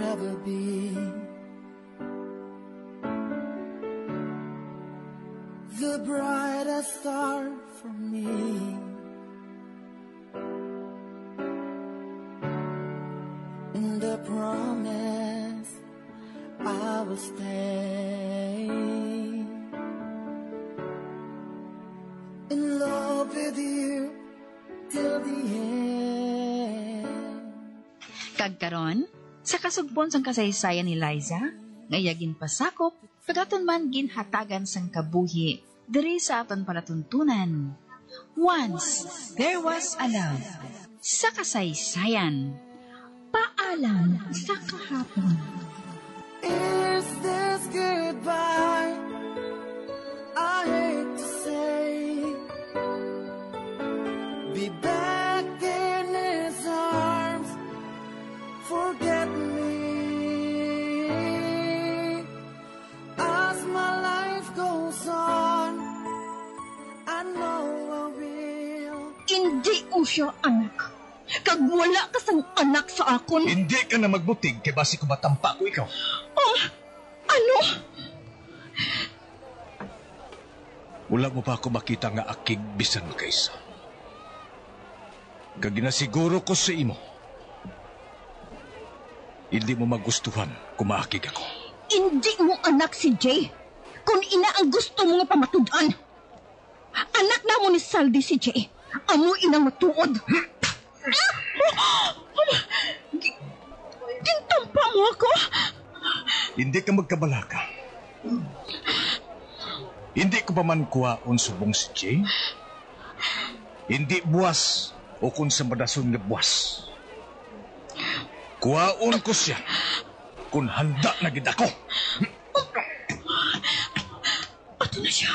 never be the brightest star for me. And I promise I will stay in love with you till the end. Kagkaron, sa kasugbon sang kasaysayan ni Liza, ngayagin pasakop, pagaton man ginhatagan sang kabuhi, diri sa aton palatuntunan. Once, there was a love. Sa kasaysayan. Paalam sa kahapon. Is this goodbye? I hate to say, be back in his arms, forget me. As my life goes on, I know I will. Hindi mo siya anak. Kag wala ka sang anak sa akon. Hindi ka na magbutig kay basi ko matampa ko ikaw. Ano? Wala mo pa ako makita nga akig bisan kaysa. Kag ginasiguro ko sa imo, hindi mo magustuhan kung maakig ako. Hindi mo anak si Jay. Kung ina ang gusto mo nga pamatudan. Anak na mo ni Saldi si Jay. Amo inang matuod. Gintampa mo ako? Hindi ka magkabalaka. Hindi ko pa man kuhaon subong si Jay. Hindi buwas o kung sa madason nga buwas. Kuhaon ko siya kung handa na gid ako. Ato na siya.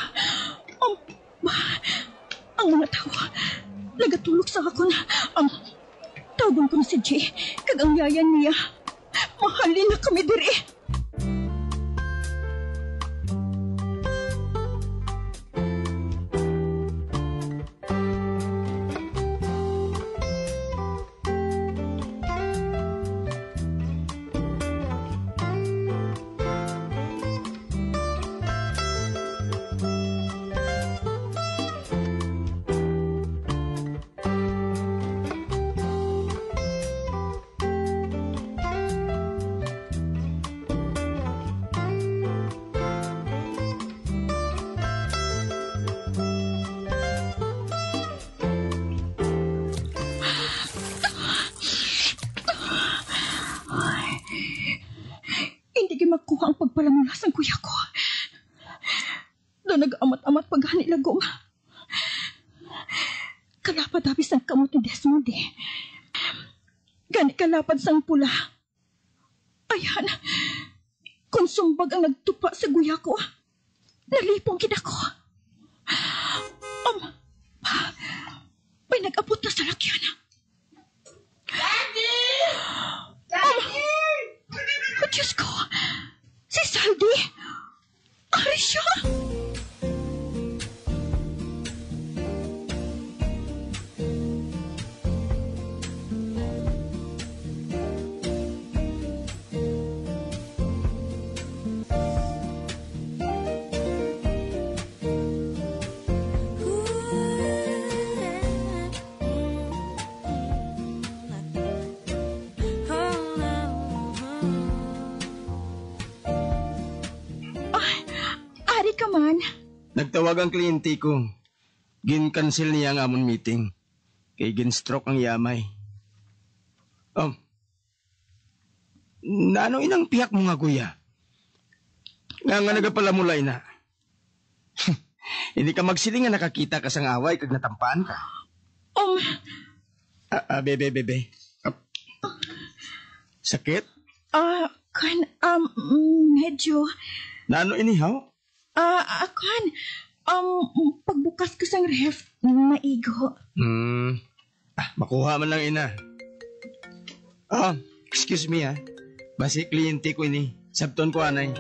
Ang mga tao nagatulog sa akon. Tawag ko na si Jay. Kag ang yayan niya. Mahalin na kami diri. Magkuha ang pagpalamulas ng kuya ko. Doon nag-amat-amat paghani lagom. Kalapad habis ang kamot ni Desmond eh. Gani kalapad sang pula. Ayan, kung sumbag ang nagtupa sa kuya ko, nalipong kinako. May nag-abot na sa lakyan. Daddy! Daddy! Diyos ko! Si Saldi! Ari siya! Nagtawag ang kliyente ko. Gin-cancel niya ang amon meeting. Kay gin-stroke ang yamay. Naano inang piyak mo nga kuya? Nga nagapalamulay na. Hindi ka magsiling nga nakakita ka sang away kag natampaan ka. Bebe. Sakit? Medyo. Naano inihaw? Pagbukas ko sang ref, maigo. Makuha man lang ina. Excuse me Basi kliyente ko ini. Sabton ko anay.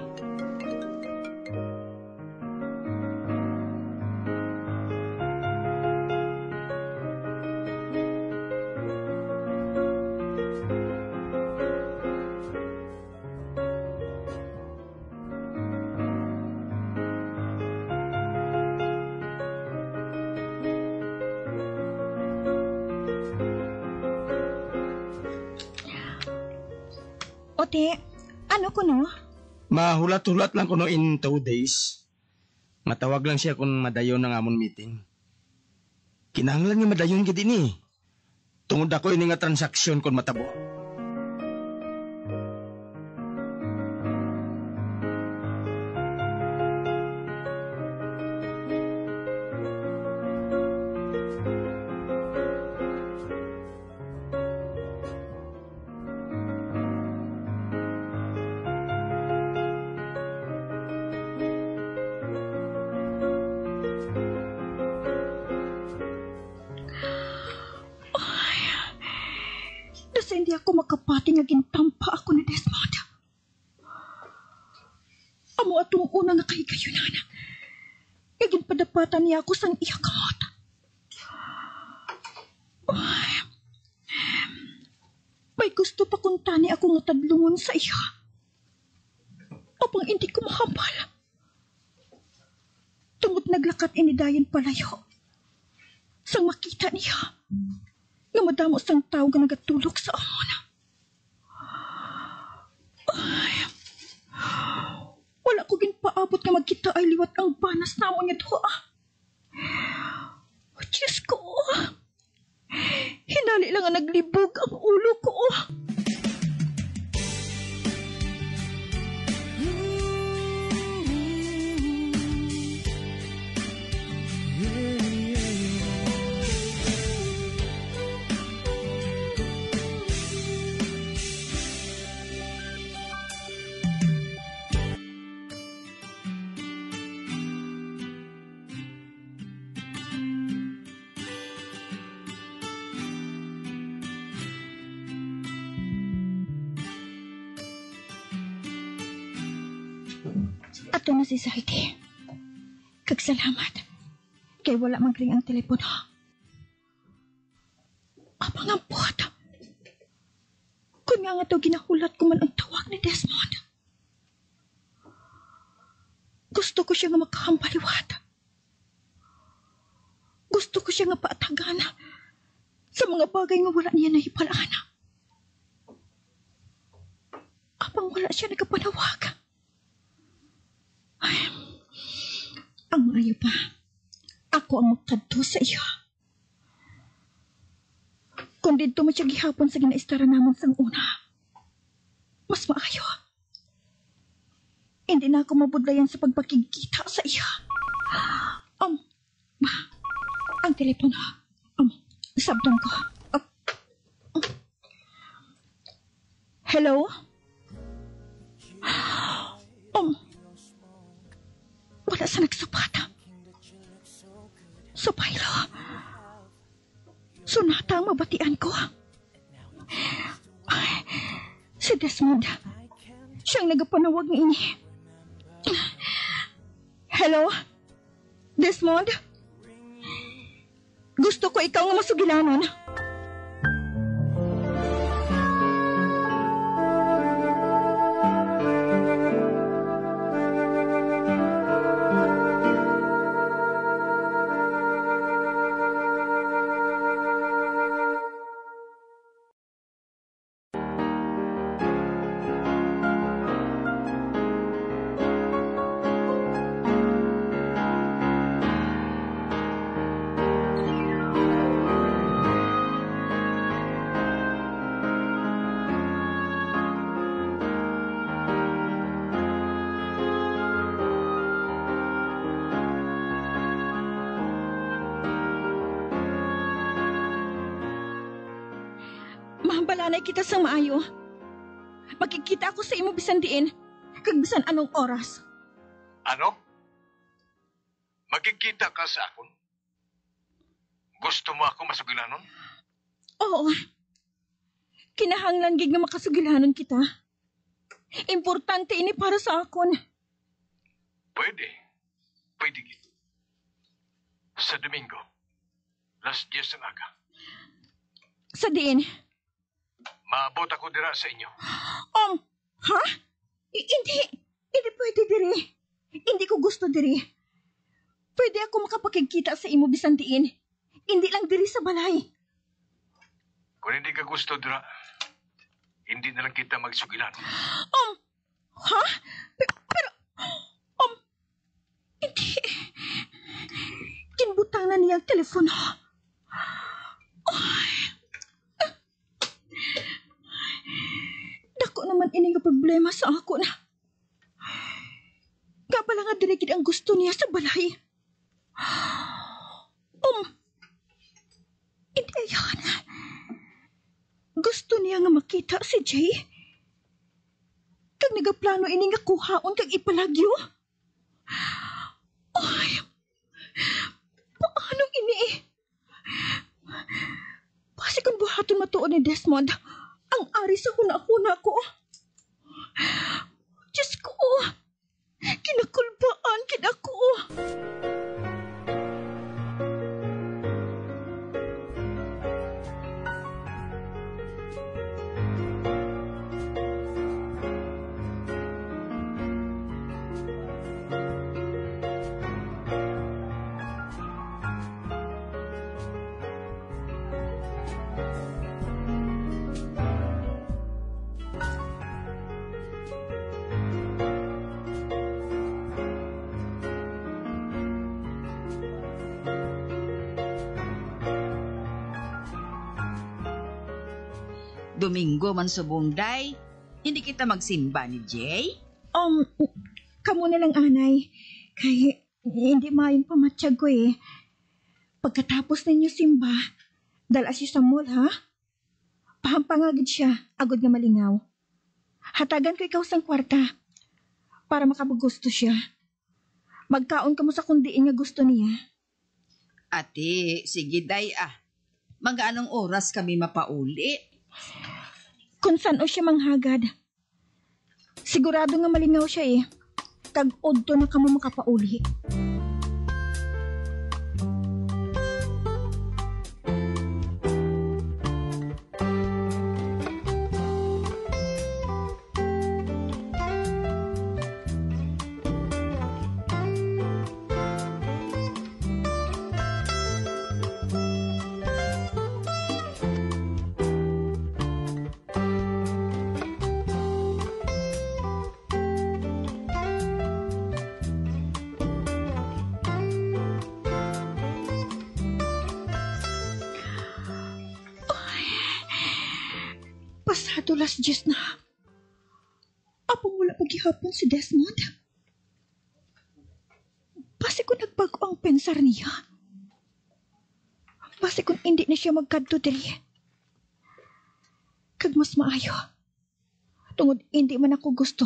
Te, ano ko no? Mahulat-hulat lang kuno in 2 days. Matawag lang siya kung madayon ng amon meeting. Kinahanglan nga madayon gid ini. Tungod ako ini nga transaksyon kon matabo. Nasa hindi ako makapati nga gintampa ako ni Desmond. Amo atong una nga kahigayunan. Nga ginpadapatan niya ako sang iya kamot. May gusto pa kung tani ako nga tadlungon sa iya. Apang hindi ko mahambal. Tungod naglakat inidayan palayo. Sang makita niya nga madamo sang tao nga nagatulog sa amon. Wala ko ginpaabot nga magkita ay liwat ang banas namon niya doa. Diyos ko, hinali lang nga naglibog ang ulo ko. Ato na si Saidi. Kagsalamat. Kay wala magring ang telepono. Abang ang buhat. Kung nga to ginahulat ko man ang tawag ni Desmond. Gusto ko siya nga makahambaliwat. Gusto ko siya nga paatagana sa mga bagay nga wala niya nahipalaan. Abang wala siya nagkapanawag. Ay, ang maayo pa. Ako ang magkadto sa iyo. Kung dito mo siya gihapon sa ginaistara naman sang una, mas maayo. Hindi na ako mabudlayan sa pagpakikita sa iyo. Ang telepono. Sabdan ko. Hello? Wala sa nagsapata. So, Pailo, sunata ang mabatian ko. Ay, si Desmond, siyang nagapanawag ni ini. Hello? Desmond? Gusto ko ikaw nga masugilanon. Mahambalanay kita sa maayo. Magkikita ako sa imo bisan diin, kag bisan anong oras. Ano? Magkikita ka sa akon? Gusto mo ako masugilanon? Oo. Kinahanglan gid nga makasugilanon kita. Importante ini para sa akon. Pwede. Pwede gid. Sa Domingo, 10:00 ang aga. Sa diin? Maabot ako dira sa inyo. Ha? Hindi pwede diri. Hindi ko gusto diri. Pwede ako makapakikita sa imo bisan diin. Hindi lang diri sa balay. Kung hindi ka gusto dira, hindi na lang kita magsugilan. Ha? Pero, hindi. Kinbutang na niya ang telepono. Dako naman ini nga problema sa ako na. Kapala nga dirigid ang gusto niya sa balay. Hindi yan. Gusto niya nga makita si Jay. Kag nagaplano ini nga kuhaon kag ipalagyo. Ay, paano ini? Basi kung buhaton matuon ni Desmond, ang ari sa huna-huna ko. Diyos ko, kinakulbaan kid ako. Domingo man subong day, hindi kita magsimba ni Jay? Kamo na lang, anay. Kaya hindi mayong pamatsyag ko eh. Pagkatapos ninyo simba, dala siya sa mall, ha? Pahampangagid siya, agod nga malingaw. Hatagan ko ikaw sang kwarta para makabagusto siya. Magkaon ka mo sa kundiin nga gusto niya. Ate, sige day Mag-anong oras kami mapauli? Kung saan o siya manghagad. Sigurado nga malingaw siya eh. Tag-odto na kamo makapauli. Pasado las 10 na. Apo mula paghihapon si Desmond. Basi kung nagbago ang pensar niya. Basi kung hindi na siya magkadto diri. Kag mas maayo. Tungod hindi man ako gusto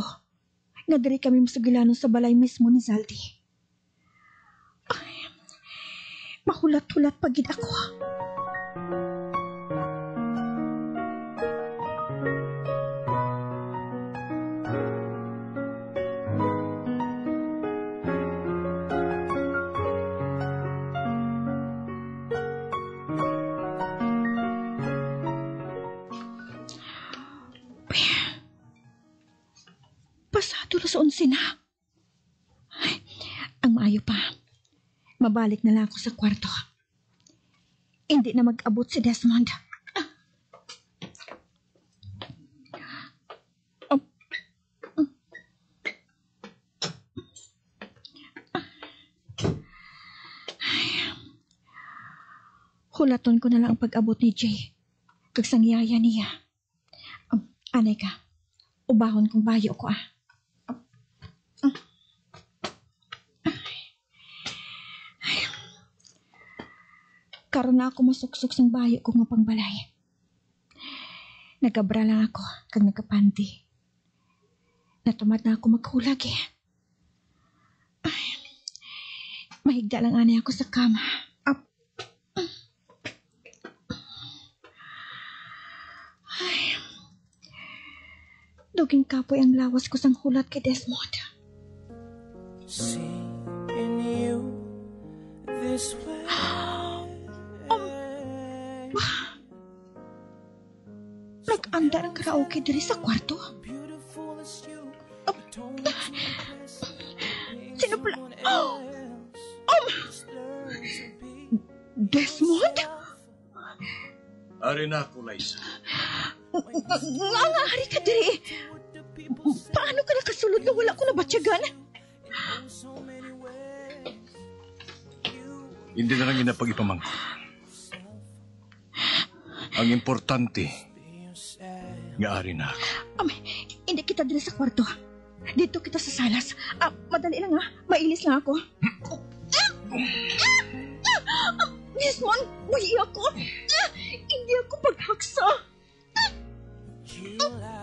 nga diri kami masugilanon sa balay mismo ni Zaldi. Ay, mahulat-hulat pagid ako. Pasado na sa 11 na. Ay, ang maayo pa. Mabalik na lang ako sa kwarto. Hindi na mag-abot si Desmond. Hulaton ko na lang ang pag-abot ni Jay. Kagsangyaya niya. Anay ka. Ubahon kong bayo ko Karon na ako masuksok sang bayo ko nga pangbalay. Nagabra lang ako kag nagkapanti. Natumad na ako maghulag eh. Ay, mahigda lang anay ako sa kama. Ay, duging kapoy ang lawas ko sang hulat kay Desmond. Seeing you this way. Nag-anda ng karaoke diri sa kwarto. Sino pala? Desmond? Ari na ako, Liza. Nga, hari ka diri. Paano ka nakasulod na wala ko nabatyagan? Hindi na lang ginapag-ipamangko. Ang importante, nga ari na ako. Hindi kita dili sa kwarto. Dito kita sa salas. Madali lang mailis lang ako. Desmond, buhi ako. Hindi ako paghaksa.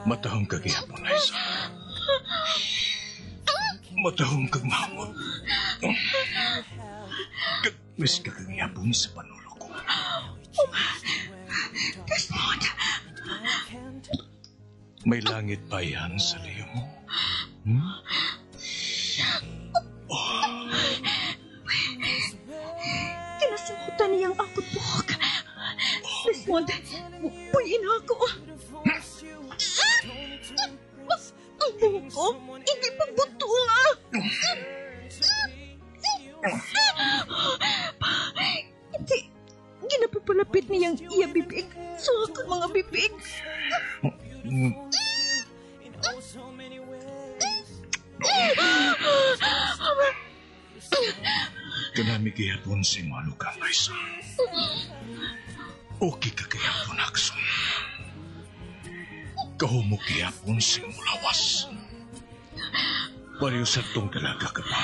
Matahong kag gihapon, Liza. Matahong kag mahamon. Kagmis ka kag gihapon sa panulo ko. Desmond. May langit pa yan sa liyo mo. Kinasimutan niyang akot buhok. Desmond, buhin ako. Ang buhok ko, hindi pagbuntunga. Hindi, ginapapalapit niyang iya bibig sa aking mga bibig. Kanami gihapon sa malukan, Liza. Okay ka gihapon, Akson. Kahumok gihapon sa mulawas. Pareho sa tong dalaga ka pa.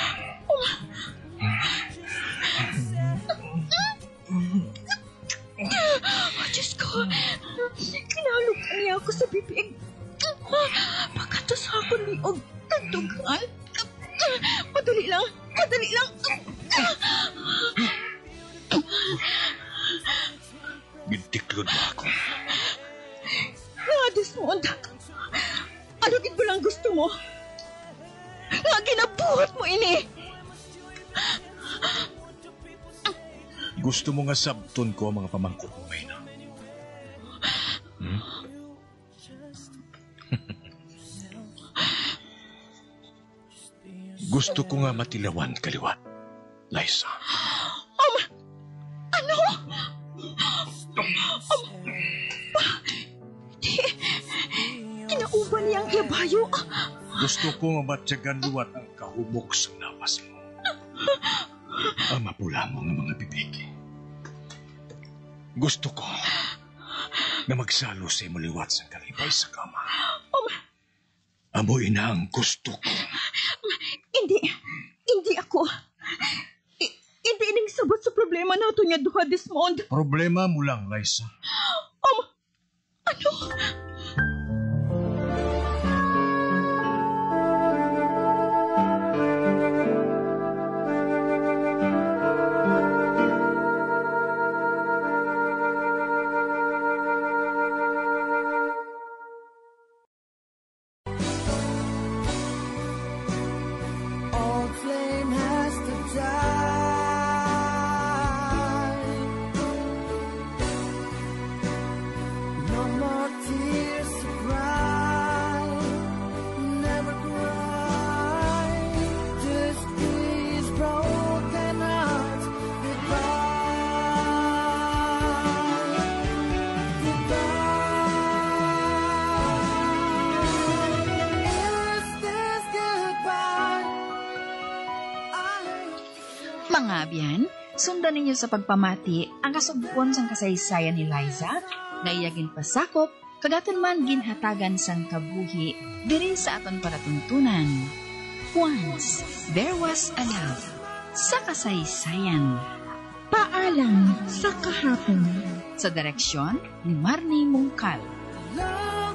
Diyos ko, kinalukan niya ako sa bibig. Pagkatos ako liog, kantugan. Madali lang. Gintiklod ba ako? Desmond, ano gid ba lang gusto mo? Nga ginabuhat mo ini. Gusto mo nga sabton ko ang mga pamangkot mo, Mayna? Gusto ko nga matilawan kaliwat, Liza. Ano? Kinauban niyang iyabayo. Gusto ko mamatyagan luwat ang kahubok sa napas mo. Ang mapula mo ng mga bibig. Gusto ko na magsalo sa liwat sa kalibay sa kama. Amoy na ang gusto ko. Hindi ako. Hindi ining sabot sa problema nato niya duha, Desmond. Problema mo lang, Liza. Ano? Old flame has to die. No more tears to cry. Never cry. Just these broken hearts goodbye. Is this goodbye? Mga abyan, sundan ninyo sa pagpamati ang kasugpon sang kasaysayan ni Liza, nga iyagin pasakop, kagaton man ginhatagan sang kabuhi, diri sa aton palatuntunan. Once, there was a love, sa kasaysayan. Paalam sa kahapon. Sa direksyon ni Marnie Mungkal. Love